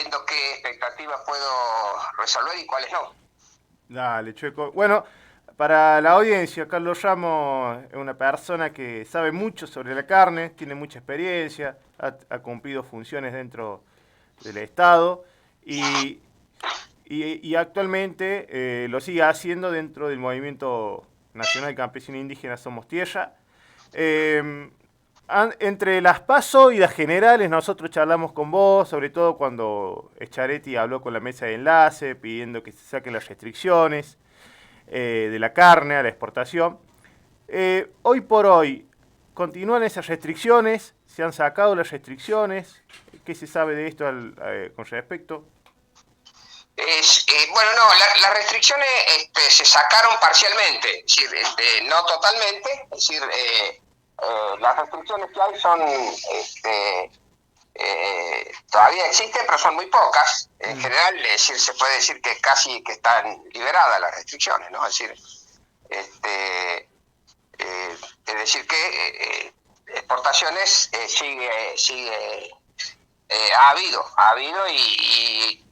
viendo qué expectativas puedo resolver y cuáles no. Dale, Chueco. Bueno, para la audiencia, Carlos Ramos es una persona que sabe mucho sobre la carne, tiene mucha experiencia, ha cumplido funciones dentro del Estado y, y actualmente lo sigue haciendo dentro del movimiento nacional campesino indígena Somos Tierra. Eh, Entre las PASO y las generales nosotros charlamos con vos, sobre todo cuando Schiaretti habló con la mesa de enlace pidiendo que se saquen las restricciones de la carne a la exportación. Hoy por hoy, ¿continúan esas restricciones? ¿Se han sacado las restricciones? ¿Qué se sabe de esto con respecto? Bueno, no, las restricciones se sacaron parcialmente, es decir, no totalmente, es decir, las restricciones que hay son, todavía existen, pero son muy pocas. En Mm. general, es decir, se puede decir que casi que están liberadas las restricciones, ¿no? Es decir, este, es decir que exportaciones ha habido y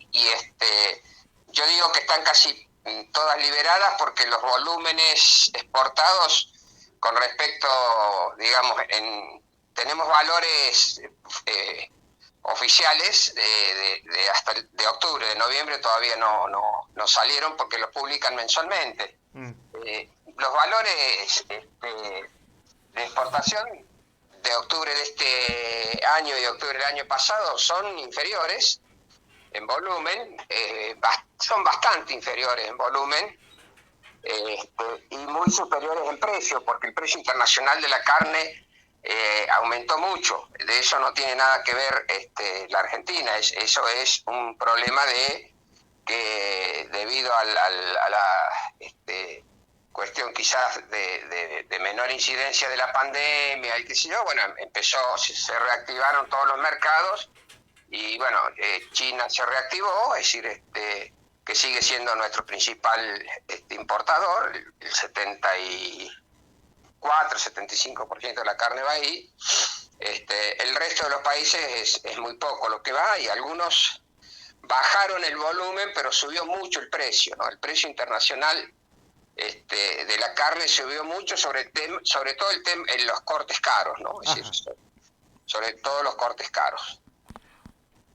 yo digo que están casi todas liberadas porque los volúmenes exportados con respecto, digamos, tenemos valores oficiales hasta de octubre, de noviembre todavía no salieron porque los publican mensualmente. Mm. Los valores de exportación de octubre de este año y de octubre del año pasado son inferiores en volumen, son bastante inferiores en volumen y muy superiores en precio, porque el precio internacional de la carne aumentó mucho. De eso no tiene nada que ver la Argentina. Eso es un problema de que debido a la cuestión quizás de menor incidencia de la pandemia y qué sé yo, bueno, se reactivaron todos los mercados y bueno, China se reactivó, es decir, que sigue siendo nuestro principal importador, el 74-75% de la carne va ahí. El resto de los países es muy poco lo que va y algunos bajaron el volumen, pero subió mucho el precio, ¿no? El precio internacional de la carne subió mucho, sobre todo en los cortes caros, ¿no? Es decir, Ajá. sobre todo los cortes caros.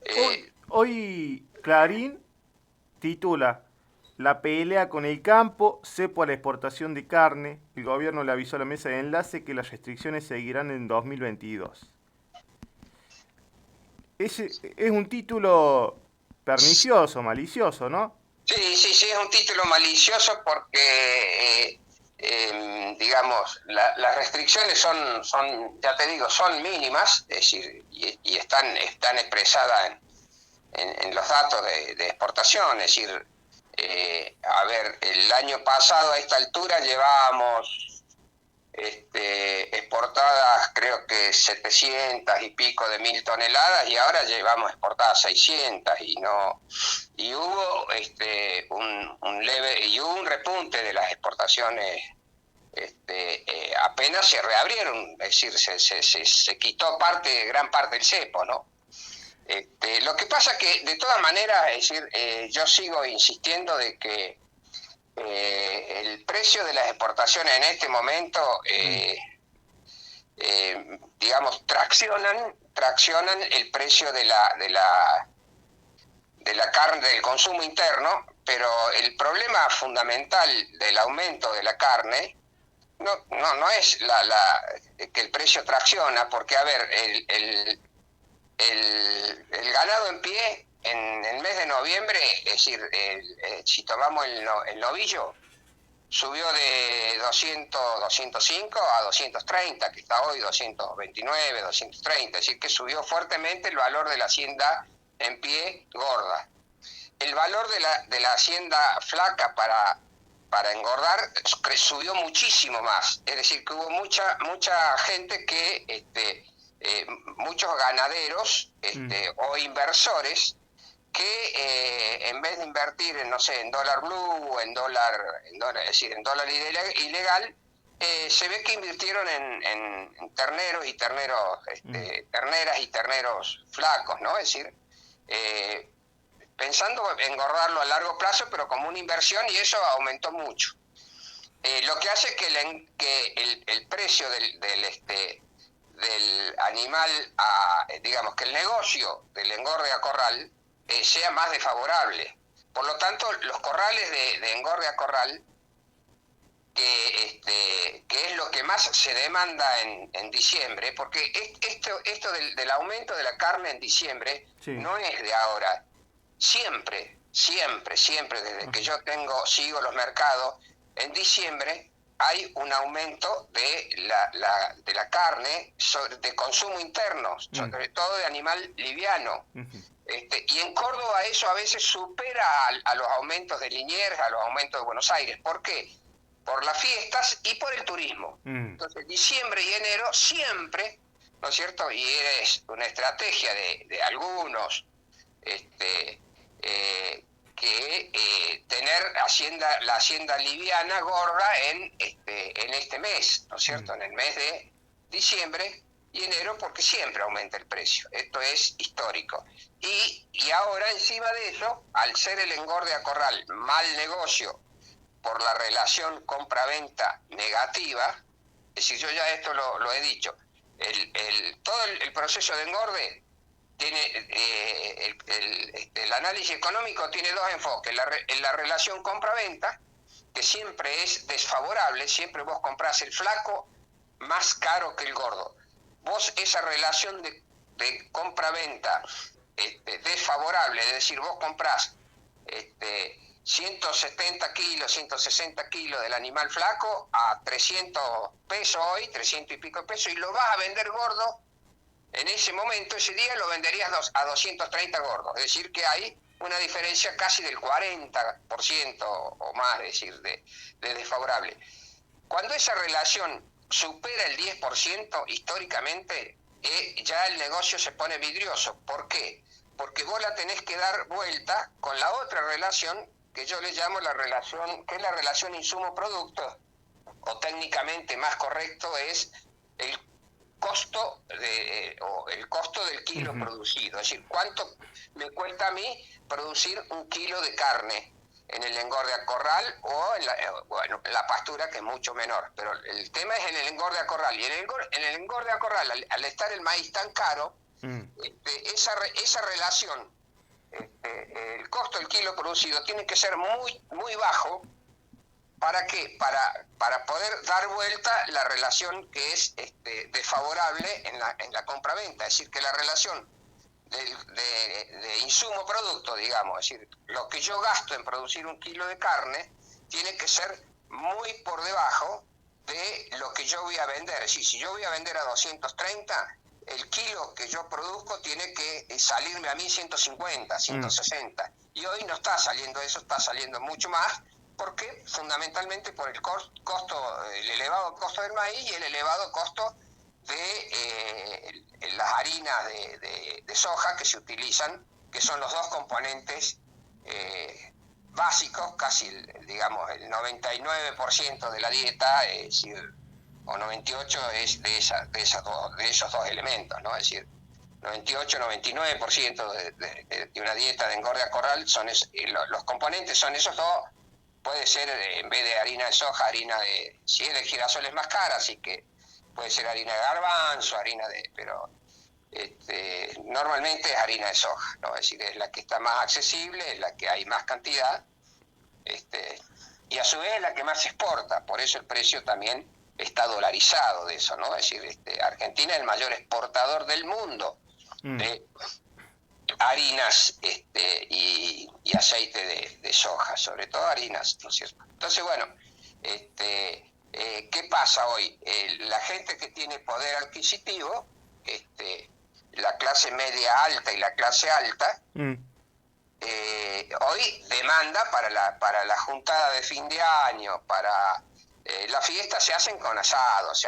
Hoy, Eh, hoy Clarín titula La pelea con el campo, cepo a la exportación de carne. El gobierno le avisó a la mesa de enlace que las restricciones seguirán en 2022. Es un título pernicioso, malicioso, ¿no? Sí, sí, sí, es un título malicioso porque, digamos, las restricciones ya te digo, son mínimas, es decir, y están expresadas en los datos de exportación, es decir, a ver, el año pasado a esta altura llevábamos exportadas creo que 700 y pico de mil toneladas y ahora llevamos exportadas 600 y hubo un repunte de las exportaciones apenas se reabrieron, es decir, se quitó gran parte del cepo, ¿no? Lo que pasa que de todas maneras, es decir, yo sigo insistiendo de que el precio de las exportaciones en este momento, Mm. digamos, traccionan el precio de la carne, del consumo interno, pero el problema fundamental del aumento de la carne no es que el precio tracciona, porque, a ver, el ganado en pie en el mes de noviembre, es decir, si tomamos el novillo, subió de 205 a 230, que está hoy 229, 230, es decir, que subió fuertemente el valor de la hacienda en pie gorda. El valor de la hacienda flaca para engordar subió muchísimo más, es decir, que hubo mucha gente muchos ganaderos Mm. o inversores que en vez de invertir en, no sé, en dólar blue o es decir, en dólar ilegal, se ve que invirtieron en terneros y Mm. terneras y terneros flacos, ¿no? Es decir, pensando engordarlo a largo plazo, pero como una inversión, y eso aumentó mucho. Lo que hace que el precio del animal, digamos que el negocio del engorde a corral sea más desfavorable. Por lo tanto, los corrales de engorde a corral, que es lo que más se demanda en diciembre, porque esto del aumento de la carne en diciembre no es de ahora. Siempre, desde que yo sigo los mercados, en diciembre hay un aumento de la carne de consumo interno, sobre todo de animal liviano. Y en Córdoba eso a veces supera a los aumentos de Liniers, a los aumentos de Buenos Aires. ¿Por qué? Por las fiestas y por el turismo. Entonces, diciembre y enero siempre, ¿no es cierto? Y es una estrategia de algunos, tener la hacienda liviana, gorda, en este mes, ¿no es cierto? En el mes de diciembre y enero, porque siempre aumenta el precio. Esto es histórico. Y ahora, encima de eso, al ser el engorde a corral mal negocio por la relación compra-venta negativa, es decir, yo ya esto lo he dicho, todo el proceso de engorde tiene el análisis económico tiene dos enfoques: la relación compra-venta, que siempre es desfavorable, siempre vos comprás el flaco más caro que el gordo. Vos esa relación de compra-venta desfavorable, es decir, vos comprás 170 kilos, 160 kilos del animal flaco a 300 pesos hoy, 300 y pico pesos, y lo vas a vender gordo. En ese momento, ese día lo venderías a 230 gordos. Es decir, que hay una diferencia casi del 40% o más, es decir, de desfavorable. Cuando esa relación supera el 10%, históricamente, ya el negocio se pone vidrioso. ¿Por qué? Porque vos la tenés que dar vuelta con la otra relación, que yo le llamo la relación, que es la relación insumo-producto, o técnicamente más correcto es el costo el costo del kilo producido, es decir, cuánto me cuesta a mí producir un kilo de carne en el engorde a corral o en la pastura, que es mucho menor, pero el tema es en el engorde a corral, y en el engorde a corral, al estar el maíz tan caro, esa relación, el costo del kilo producido tiene que ser muy bajo. ¿Para qué? Para poder dar vuelta la relación que es desfavorable en la compra-venta. Es decir, que la relación de insumo-producto, digamos, es decir, lo que yo gasto en producir un kilo de carne tiene que ser muy por debajo de lo que yo voy a vender. Es decir, si yo voy a vender a 230, el kilo que yo produzco tiene que salirme a mí 150, 160. Y hoy no está saliendo eso, está saliendo mucho más. ¿Por qué? Fundamentalmente por el el elevado costo del maíz y el elevado costo de las harinas de soja que se utilizan, que son los dos componentes básicos, casi digamos el 99% de la dieta, es decir, o 98% es de esos dos elementos, ¿no? Es decir, 98-99% de una dieta de engorde a corral son los componentes son esos dos. Puede ser, en vez de harina de soja, si es de girasol es más cara, así que puede ser harina de garbanzo, pero normalmente es harina de soja, ¿no? Es decir, es la que está más accesible, es la que hay más cantidad, y a su vez es la que más se exporta, por eso el precio también está dolarizado de eso, ¿no? Es decir, Argentina es el mayor exportador del mundo de harinas y aceite de soja, sobre todo harinas, ¿no es cierto? Entonces, bueno, ¿qué pasa hoy? La gente que tiene poder adquisitivo, la clase media alta y la clase alta, hoy demanda para la juntada de fin de año, para las fiestas se hacen con asado, es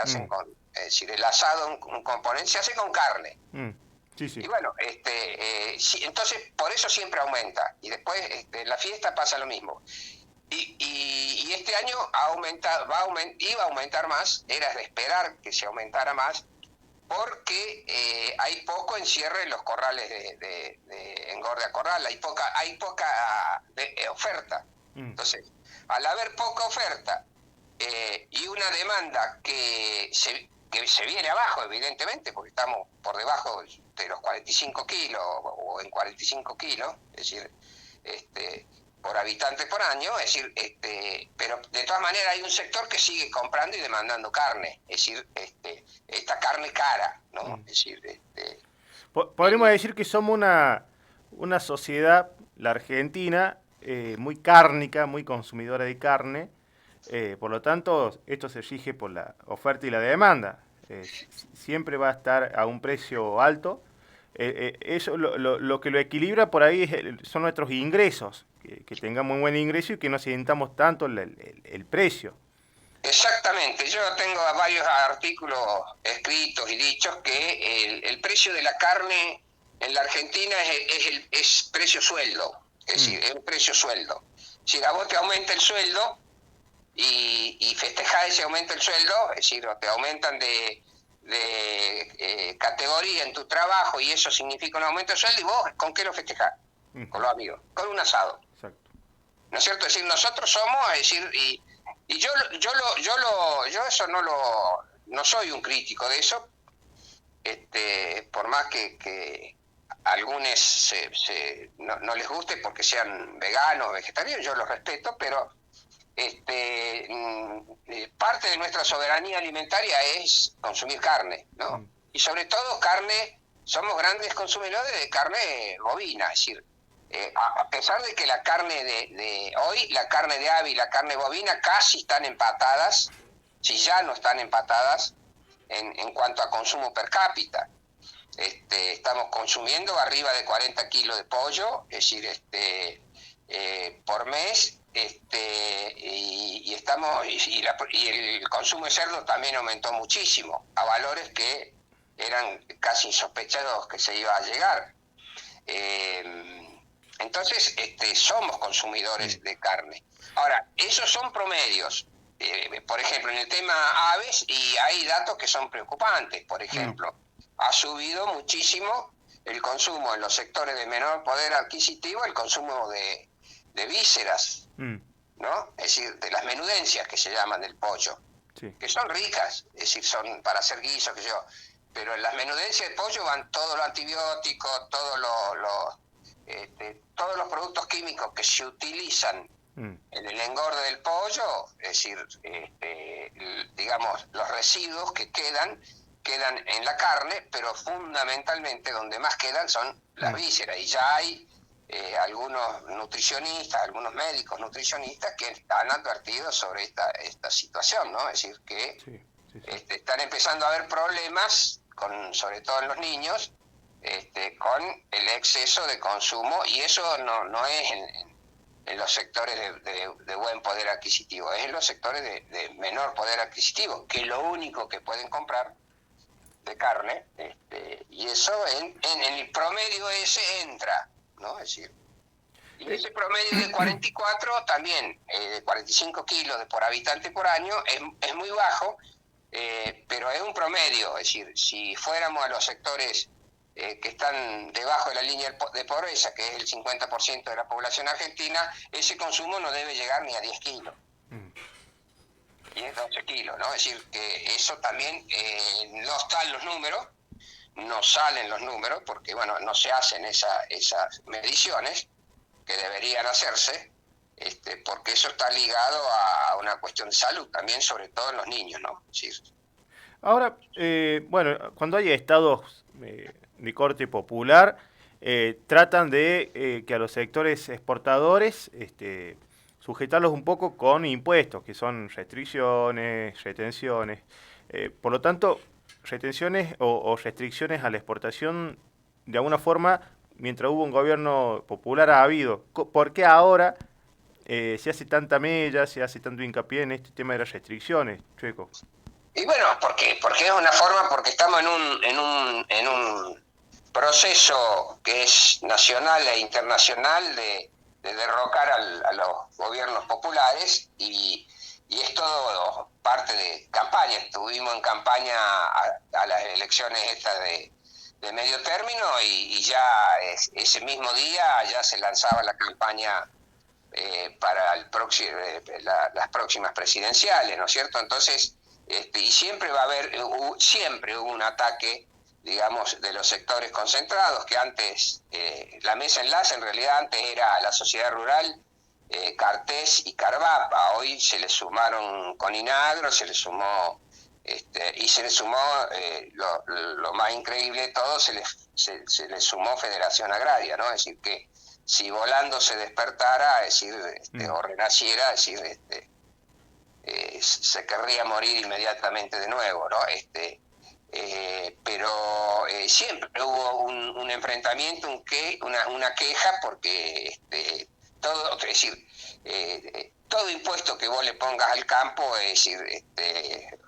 decir, el asado, un componente, se hace con carne. Sí, sí. Y bueno, entonces por eso siempre aumenta. Y después en la fiesta pasa lo mismo. Y este año iba a aumentar más, era de esperar que se aumentara más, porque hay poco encierre en los corrales de engorde a corral, hay poca oferta. Entonces, al haber poca oferta y una demanda que se viene abajo, evidentemente, porque estamos por debajo de los 45 kilos o en 45 kilos, es decir, por habitante por año, es decir, pero de todas maneras hay un sector que sigue comprando y demandando carne, es decir, esta carne cara, ¿no? Es decir, podríamos decir que somos una sociedad, la Argentina, muy cárnica, muy consumidora de carne, por lo tanto, esto se rige por la oferta y la demanda. Siempre va a estar a un precio alto. Eso lo que lo equilibra por ahí son nuestros ingresos, que tengamos un buen ingreso y que no sintamos tanto el precio. Exactamente, yo tengo varios artículos escritos y dichos que el precio de la carne en la Argentina es precio sueldo, es decir, es un precio sueldo. Si a vos te aumenta el sueldo y festejás ese aumento del sueldo, es decir, o te aumentan de categoría en tu trabajo y eso significa un aumento de sueldo, y vos, ¿con qué lo festejás? Con los amigos, con un asado. Exacto. ¿No es cierto? Es decir, nosotros somos, es decir, y yo eso no soy un crítico de eso, por más que a algunos no les guste porque sean veganos o vegetarianos, yo los respeto, pero parte de nuestra soberanía alimentaria es consumir carne, ¿no? Y sobre todo carne, somos grandes consumidores de carne bovina, es decir, a pesar de que la carne de hoy, la carne de ave y la carne bovina casi están empatadas, si ya no están empatadas, en cuanto a consumo per cápita. Estamos consumiendo arriba de 40 kilos de pollo, es decir, por mes, y el consumo de cerdo también aumentó muchísimo, a valores que eran casi insospechados que se iba a llegar. Entonces, somos consumidores de carne. Ahora, esos son promedios. Por ejemplo, en el tema aves, y hay datos que son preocupantes. Por ejemplo, ha subido muchísimo el consumo en los sectores de menor poder adquisitivo, el consumo de vísceras, ¿no? Es decir, de las menudencias que se llaman del pollo, que son ricas, es decir, son para hacer guisos, que yo. Pero en las menudencias de pollo van todos los antibióticos, todos los productos químicos que se utilizan en el engorde del pollo, es decir, digamos, los residuos que quedan en la carne, pero fundamentalmente donde más quedan son las vísceras. Y ya hay algunos nutricionistas, algunos médicos nutricionistas que han advertido sobre esta situación, ¿no? Es decir, que están empezando a haber problemas, sobre todo en los niños, con el exceso de consumo, y eso no es en los sectores de buen poder adquisitivo, es en los sectores de menor poder adquisitivo, que lo único que pueden comprar de carne, y eso en el promedio ese entra, ¿no? Es decir, y ese promedio de 44 también, de 45 kilos por habitante por año, es muy bajo, pero es un promedio, es decir, si fuéramos a los sectores que están debajo de la línea de pobreza, que es el 50% de la población argentina, ese consumo no debe llegar ni a 10 kilos. 10, 12 kilos, ¿no? Es decir, que eso también no están los números, no salen los números, porque, bueno, no se hacen esas mediciones que deberían hacerse, porque eso está ligado a una cuestión de salud también, sobre todo en los niños, ¿no? Sí. Ahora, bueno, cuando hay estados de corte popular, tratan de que a los sectores exportadores sujetarlos un poco con impuestos, que son restricciones, retenciones. Por lo tanto, retenciones o restricciones a la exportación, de alguna forma, mientras hubo un gobierno popular ha habido. ¿Por qué ahora se hace tanta mella, se hace tanto hincapié en este tema de las restricciones, Chueco? Y bueno, porque es una forma, porque estamos en un proceso que es nacional e internacional de derrocar a los gobiernos populares, y y es todo parte de campaña. Estuvimos en campaña a las elecciones estas de medio término y ya ese mismo día ya se lanzaba la campaña para las próximas presidenciales, ¿no es cierto? Entonces, y siempre va a haber, siempre hubo un ataque, digamos, de los sectores concentrados, que antes, la mesa enlace en realidad antes era la sociedad rural, Cartés y Carvapa. Hoy se le sumaron Coninagro, se le sumó, y se le sumó, lo más increíble de todo, se le sumó Federación Agraria, ¿no? Es decir, que si Volando se despertara, es decir, o renaciera, es decir, se querría morir inmediatamente de nuevo, ¿no? Pero siempre hubo un enfrentamiento, una queja, porque todo, es decir, todo impuesto que vos le pongas al campo, es decir,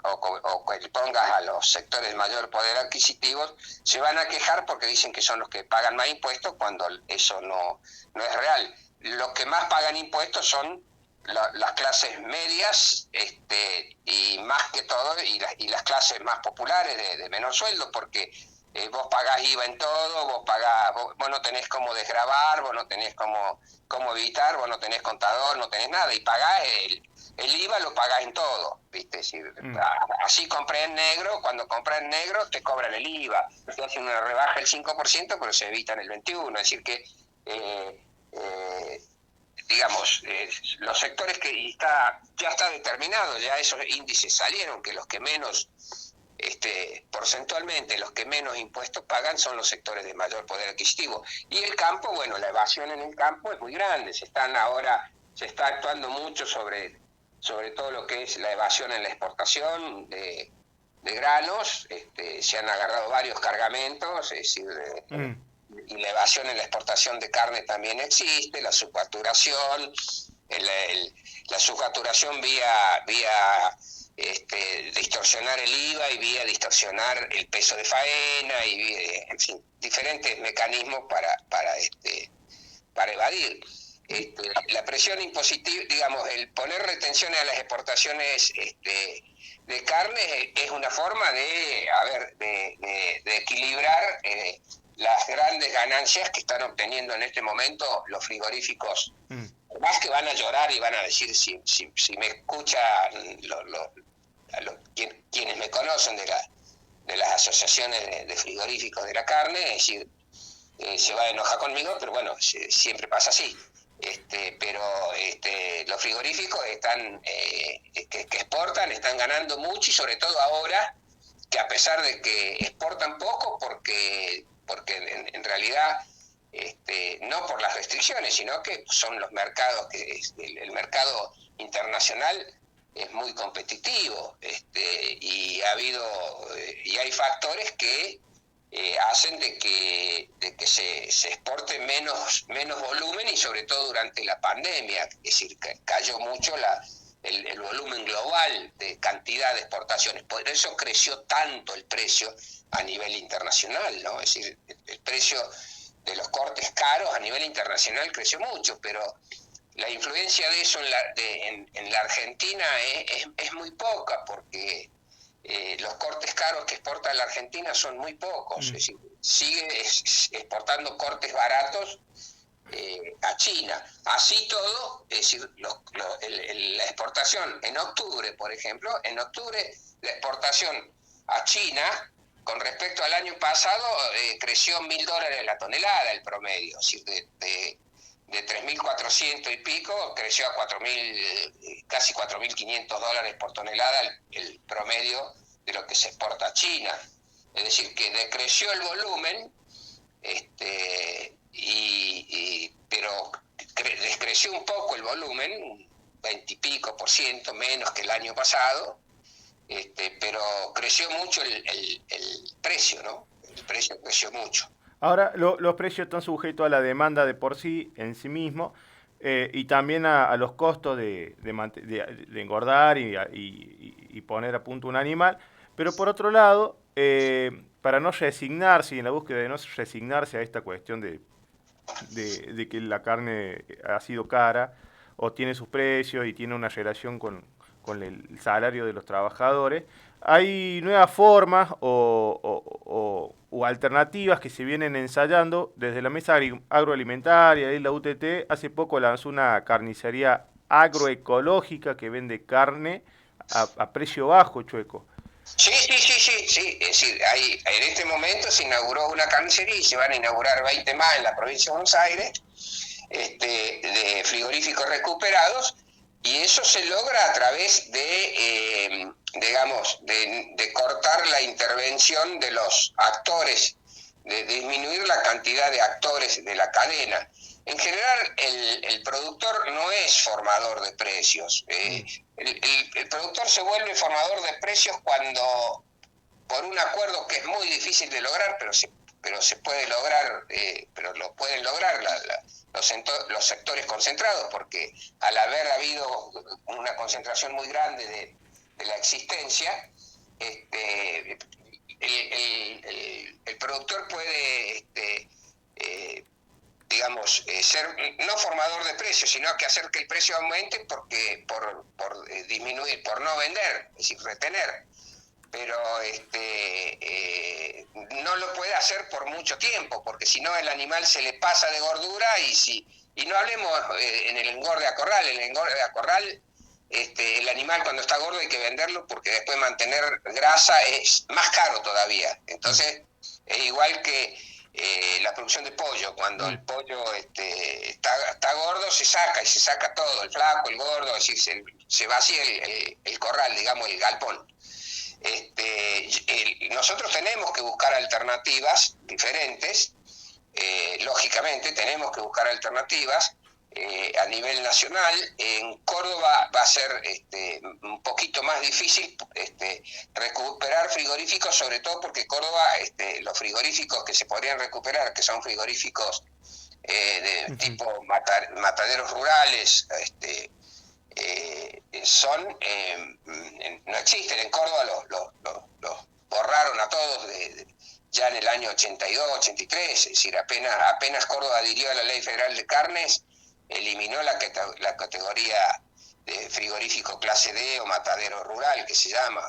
o que le pongas a los sectores de mayor poder adquisitivo, se van a quejar porque dicen que son los que pagan más impuestos, cuando eso no es real. Los que más pagan impuestos son las clases medias, y más que todo, y las clases más populares de menor sueldo, porque vos pagás IVA en todo, vos no tenés cómo desgravar, vos no tenés cómo evitar, vos no tenés contador, no tenés nada, y pagás el IVA, lo pagás en todo, ¿viste? Así compré en negro, cuando compras en negro te cobran el IVA, te hacen una rebaja del 5%, pero se evitan el 21%, es decir que digamos, los sectores que ya está determinado, ya esos índices salieron, que los que menos, porcentualmente, los que menos impuestos pagan son los sectores de mayor poder adquisitivo. Y el campo, bueno, la evasión en el campo es muy grande, se está actuando mucho sobre todo lo que es la evasión en la exportación de granos, se han agarrado varios cargamentos, es decir, y la evasión en la exportación de carne también existe, la subfacturación, la subfacturación vía distorsionar el IVA y vía distorsionar el peso de faena, y en fin, diferentes mecanismos para evadir. La presión impositiva, digamos, el poner retenciones a las exportaciones de carne es una forma de equilibrar las grandes ganancias que están obteniendo en este momento los frigoríficos. Más que van a llorar y van a decir, si me escuchan quienes me conocen de las asociaciones de frigoríficos de la carne, es decir, se va a enojar conmigo, pero bueno, siempre pasa así. Pero los frigoríficos que exportan están ganando mucho, y sobre todo ahora, que a pesar de que exportan poco, porque en realidad no por las restricciones, sino que son los mercados, el mercado internacional es muy competitivo, y y hay factores que hacen de que se exporte menos volumen, y sobre todo durante la pandemia, es decir, cayó mucho el volumen global de cantidad de exportaciones. Por eso creció tanto el precio a nivel internacional, ¿no? Es decir, el precio de los cortes caros a nivel internacional creció mucho, pero la influencia de eso en la Argentina es muy poca, porque los cortes caros que exporta la Argentina son muy pocos. Es decir, sigue exportando cortes baratos a China. Así todo, es decir, la exportación en octubre, por ejemplo, la exportación a China con respecto al año pasado creció $1.000 la tonelada el promedio, es decir, de 3.400 y pico creció a 4.000, casi $4.500 por tonelada el promedio de lo que se exporta a China. Es decir, que decreció el volumen, pero descreció un poco el volumen, 20 y pico % menos que el año pasado, pero creció mucho el precio, ¿no? El precio creció mucho. Ahora, los precios están sujetos a la demanda de por sí, en sí mismo, y también a los costos de engordar y poner a punto un animal. Pero por otro lado, para no resignarse, y en la búsqueda de no resignarse a esta cuestión de que la carne ha sido cara, o tiene sus precios y tiene una relación con con el salario de los trabajadores. Hay nuevas formas o alternativas que se vienen ensayando desde la mesa agroalimentaria y la UTT. Hace poco lanzó una carnicería agroecológica que vende carne a precio bajo, Chueco. Sí, sí, sí, sí, sí. Es decir, en este momento se inauguró una carnicería y se van a inaugurar 20 más en la provincia de Buenos Aires, de frigoríficos recuperados, y eso se logra a través de, digamos, de cortar la intervención de los actores, de disminuir la cantidad de actores de la cadena. En general, el productor no es formador de precios. El productor se vuelve formador de precios cuando, por un acuerdo que es muy difícil de lograr, pero se puede lograr, pero lo pueden lograr los sectores concentrados, porque al haber habido una concentración muy grande de la existencia, el productor puede, digamos, ser no formador de precios, sino que hacer que el precio aumente por disminuir, por no vender, es decir, retener. Pero no lo puede hacer por mucho tiempo, porque si no el animal se le pasa de gordura y no hablemos en el engorde a corral. En el engorde a corral, el animal cuando está gordo hay que venderlo, porque después mantener grasa es más caro todavía. Entonces es igual que la producción de pollo. Cuando el pollo está gordo, se saca todo, el flaco, el gordo, es decir, se vacía el corral, digamos, el galpón. Nosotros tenemos que buscar alternativas diferentes, lógicamente tenemos que buscar alternativas a nivel nacional. En Córdoba va a ser un poquito más difícil recuperar frigoríficos, sobre todo porque Córdoba, los frigoríficos que se podrían recuperar, que son frigoríficos de tipo mataderos rurales, no existen. En Córdoba los borraron a todos ya en el año 82, 83, es decir, apenas Córdoba adhirió a la Ley Federal de Carnes, eliminó la categoría de frigorífico clase D o matadero rural, que se llama.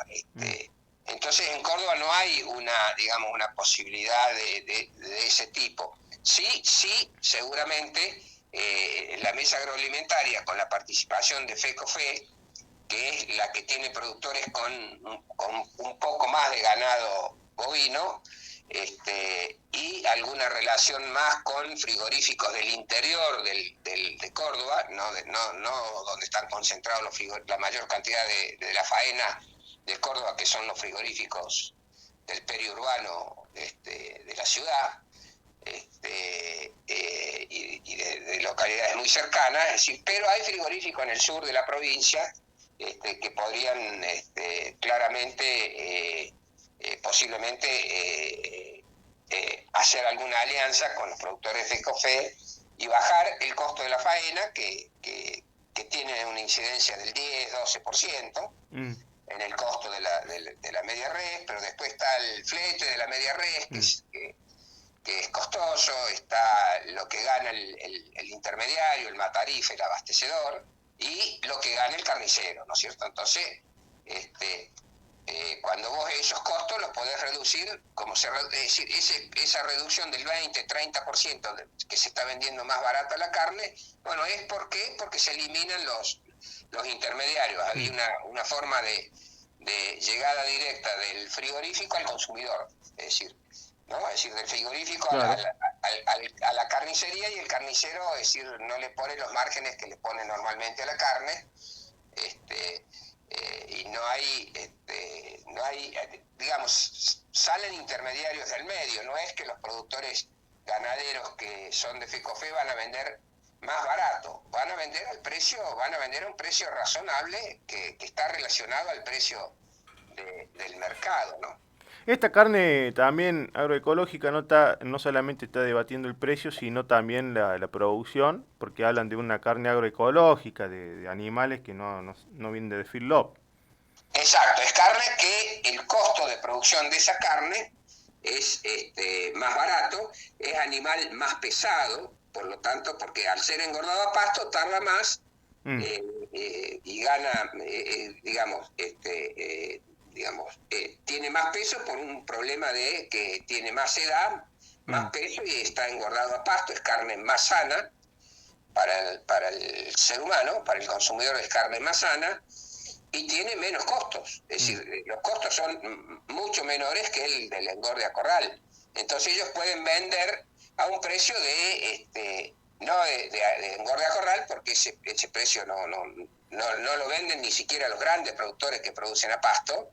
Entonces en Córdoba no hay una posibilidad de ese tipo. Sí, seguramente la mesa agroalimentaria, con la participación de FECOFE, que es la que tiene productores con un poco más de ganado bovino, y alguna relación más con frigoríficos del interior de Córdoba, no donde están concentrados la mayor cantidad de la faena de Córdoba, que son los frigoríficos del periurbano de la ciudad, y de localidades muy cercanas, es decir, pero hay frigoríficos en el sur de la provincia que podrían claramente, posiblemente, hacer alguna alianza con los productores de café y bajar el costo de la faena, que tiene una incidencia del 10-12% en el costo de la media res, pero después está el flete de la media res, que es costoso, está lo que gana el intermediario, el matarife, el abastecedor, y lo que gana el carnicero, ¿no es cierto? Entonces, cuando vos esos costos los podés reducir, es decir, esa reducción del 20-30% que se está vendiendo más barata la carne, bueno, es porque se eliminan los intermediarios. Había una forma de llegada directa del frigorífico al consumidor, es decir, ¿no? Es decir, del frigorífico claro, a la carnicería, y el carnicero, es decir, no le pone los márgenes que le pone normalmente a la carne, y no hay, digamos, salen intermediarios del medio. No es que los productores ganaderos que son de FECOFE van a vender más barato, van a vender a un precio razonable que está relacionado al precio del mercado, ¿no? esta carne también agroecológica no solamente está debatiendo el precio, sino también la producción, porque hablan de una carne agroecológica, de animales que no vienen de feedlot. Exacto, es carne que el costo de producción de esa carne es más barato, es animal más pesado, por lo tanto, porque al ser engordado a pasto tarda más y gana, tiene más peso por un problema de que tiene más edad, más peso y está engordado a pasto, es carne más sana para el ser humano, para el consumidor es carne más sana y tiene menos costos. Es decir, los costos son mucho menores que el del engorde a corral. Entonces ellos pueden vender a un precio no de engorde a corral, porque ese precio no lo venden ni siquiera los grandes productores que producen a pasto,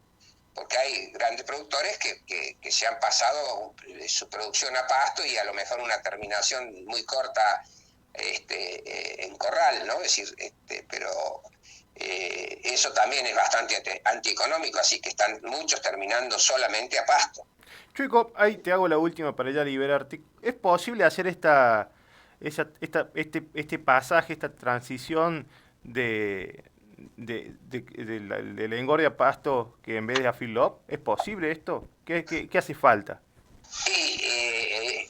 porque hay grandes productores que se han pasado su producción a pasto y a lo mejor una terminación muy corta en corral, ¿no? Es decir, pero eso también es bastante antieconómico, así que están muchos terminando solamente a pasto. Chueco, ahí te hago la última para ya liberarte. ¿Es posible hacer este pasaje, esta transición del engorde a pasto que en vez de a feedlot? ¿Es posible esto? ¿Qué hace falta?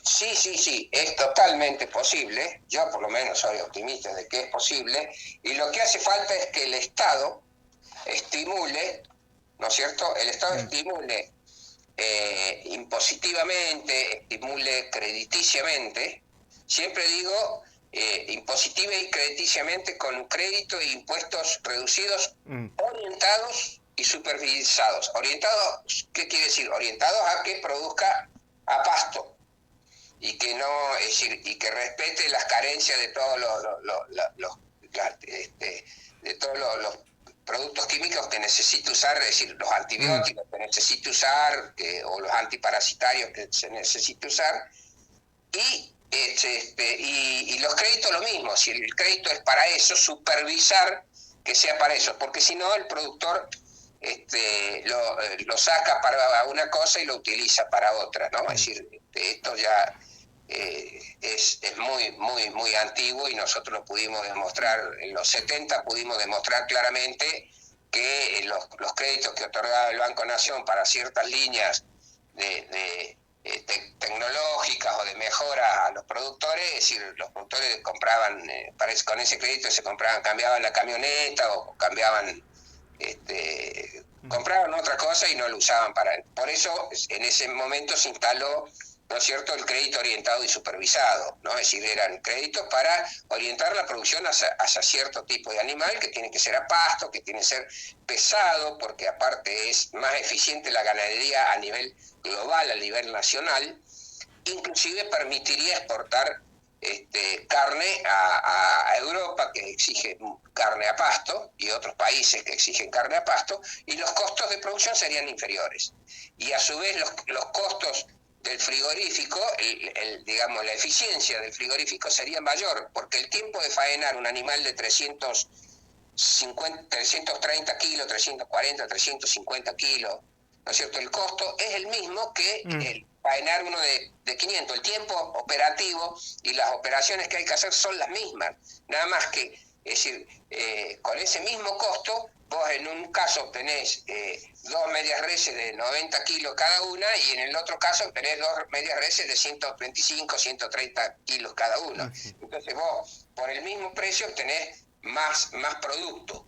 Sí, es totalmente posible. Yo por lo menos soy optimista de que es posible. Y lo que hace falta es que el Estado estimule, ¿no es cierto? El Estado estimule impositivamente, estimule crediticiamente. Siempre digo impositiva y crediticiamente con crédito e impuestos reducidos, orientados y supervisados. ¿Orientados qué quiere decir? Orientados a que produzca a pasto y que no, es decir, y que respete las carencias de todos los productos químicos que necesita usar, es decir, los antibióticos que necesita usar, o los antiparasitarios que se necesita usar, y los créditos lo mismo. Si el crédito es para eso, supervisar que sea para eso, porque si no el productor lo saca para una cosa y lo utiliza para otra, ¿no? Es decir, esto ya es muy antiguo y nosotros lo pudimos demostrar en los 70, pudimos demostrar claramente que los créditos que otorgaba el Banco Nación para ciertas líneas tecnológicas o de mejora a los productores, es decir, los productores compraban, con ese crédito cambiaban la camioneta o compraban otra cosa y no lo usaban para... Por eso en ese momento se instaló, ¿no es cierto?, el crédito orientado y supervisado, ¿no? Es decir, eran créditos para orientar la producción hacia cierto tipo de animal que tiene que ser a pasto, que tiene que ser pesado, porque aparte es más eficiente la ganadería a nivel global, a nivel nacional. Inclusive permitiría exportar carne a Europa, que exige carne a pasto, y otros países que exigen carne a pasto, y los costos de producción serían inferiores. Y a su vez los costos del frigorífico, la eficiencia del frigorífico sería mayor, porque el tiempo de faenar un animal de 330 kilos, 340, 350 kilos, ¿no es cierto? El costo es el mismo que el faenar uno de 500. El tiempo operativo y las operaciones que hay que hacer son las mismas, nada más que, es decir, con ese mismo costo, vos en un caso tenés 2 medias reses de 90 kilos cada una y en el otro caso tenés 2 medias reses de 125, 130 kilos cada una. Entonces vos, por el mismo precio, obtenés más producto.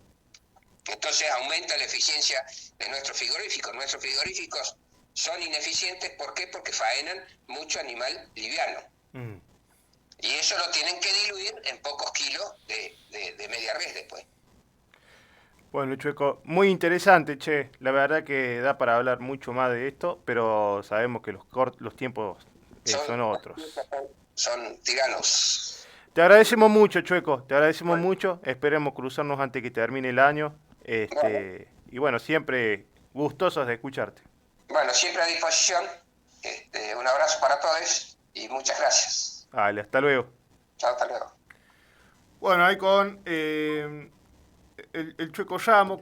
Entonces aumenta la eficiencia de nuestros frigoríficos. Nuestros frigoríficos son ineficientes, ¿por qué? Porque faenan mucho animal liviano. Y eso lo tienen que diluir en pocos kilos de media res después. Bueno, Chueco, muy interesante, che. La verdad que da para hablar mucho más de esto, pero sabemos que los tiempos son otros. Son tiranos. Te agradecemos mucho, Chueco, te agradecemos mucho. Esperemos cruzarnos antes que termine el año. Y bueno, siempre gustosos de escucharte. Bueno, siempre a disposición. Un abrazo para todos y muchas gracias. Vale, hasta luego. Chao, hasta luego. Bueno, ahí con el Chueco Ramos.